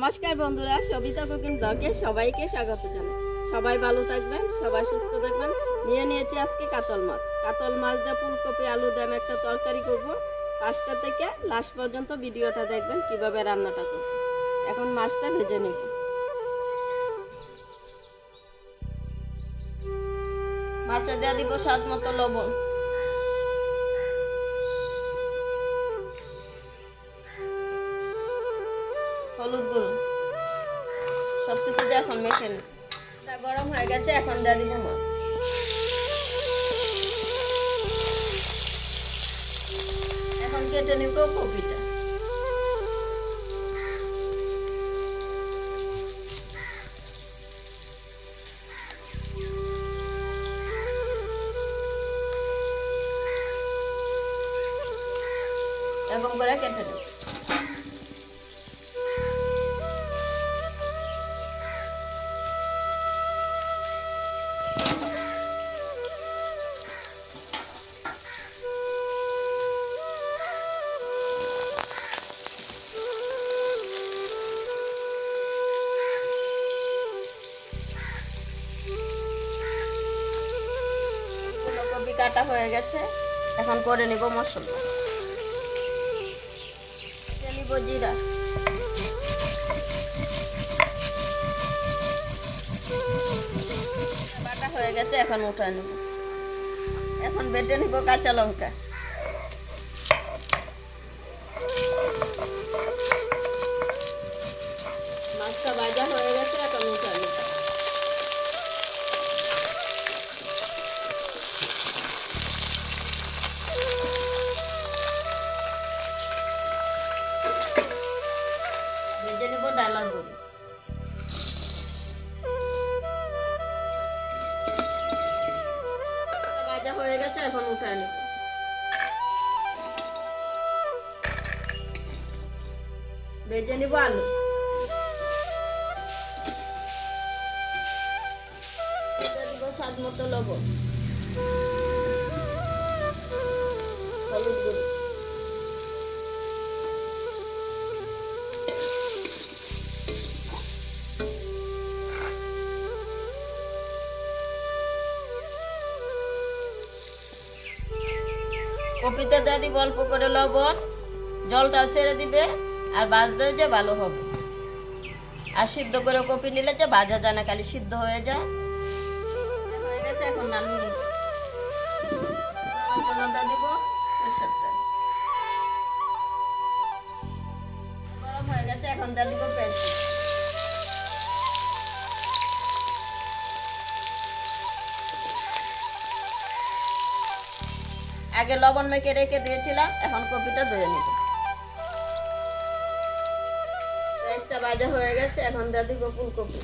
নমস্কার বন্ধুরা, সবিতা কুকিং ব্লগে সবাইকে স্বাগত জানাই। সবাই ভালো থাকবেন, সবাই সুস্থ থাকবেন। নিয়েছি আজকে কাতল মাছ দিয়ে ফুলকপি আলু দিয়ে আমি একটা তরকারি করব। 5টা থেকে লাস্ট পর্যন্ত ভিডিওটা দেখবেন কিভাবে রান্নাটা করব। এখন মাছটা ভেজে নেব। মাছে দিয়ে দিব স্বাদ মতো লবণ, হলুদ গুঁড়ো, সবকিছু দিয়ে এখন মেখে নিই। গরম হয়ে গেছে, এখন দিয়ে দিব মাছ। এখন কেটে নিব কপিটা। এরকম করে কেটে নেব। কপি কাটা হয়ে গেছে, এখন করে নিব মশলা। নিব জিরা, বাটা হয়ে গেছে, এখন উঠায় নেব। এখন বেটে নিব কাঁচা লঙ্কা, মাছটা ভাজা হয়ে গেছে, এখন উঠায় নেব। ভেজে নেব ডালার বড়ি। ভাজা হয়ে গেছে, এখন উঠায় নেব। ভেজে নিব আলু, দিব স্বাদ মতো লবণ, হলুদ গুঁড়ো, কপিতে দিয়ে দিব অল্প করে লবণ, জলটাও ছেড়ে দিবে, আর ভাজতে যে ভালো হবে। আর সিদ্ধ করে কপি নিলে যে ভাজা যায় না, খালি সিদ্ধ হয়ে যায়। হয়ে গেছে, এখন নামিয়ে নিব। দিব সরষের তেল, গরম হয়ে গেছে, এখন দিয়ে দিব পেঁয়াজ। আগে লবণ মেখে রেখে দিয়েছিলাম, এখন কপিটা ধুয়ে নিব। পেঁয়াজটা ভাজা হয়ে গেছে, এখন দিয়ে দিব ফুলকপি।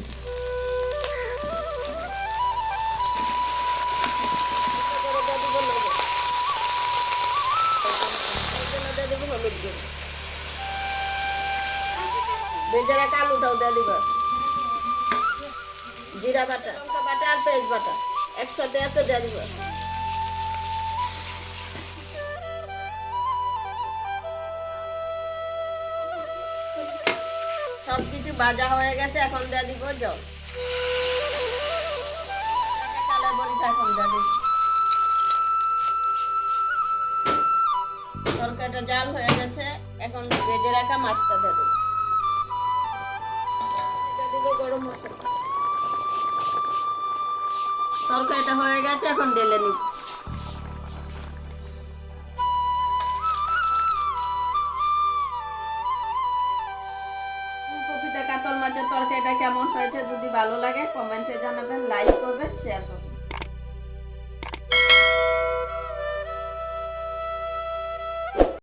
হলুদ গুঁড়ো, ভেজে রাখা আলুটাও দিয়ে দিব। জিরা বাটা, লঙ্কা বাটা আর পেঁয়াজ বাটা একসাথে আছে, দিয়ে দিব। সবকিছু ভাজা হয়ে গেছে, এখন দিয়ে দিব জল। কালার বড়িটা এখন দিয়ে দিব। তরকারিটা জাল হয়ে গেছে, এখন ভেজে রাখা মাছটা দিয়ে দিব। এটা দিব গরম মশলা। তরকারিটা হয়ে গেছে, এখন ঢেলে নিব। কাতল মাছের তরকারিটা কেমন হয়েছে যদি ভালো লাগে কমেন্টে জানাবেন, লাইক করবেন, শেয়ার করবেন।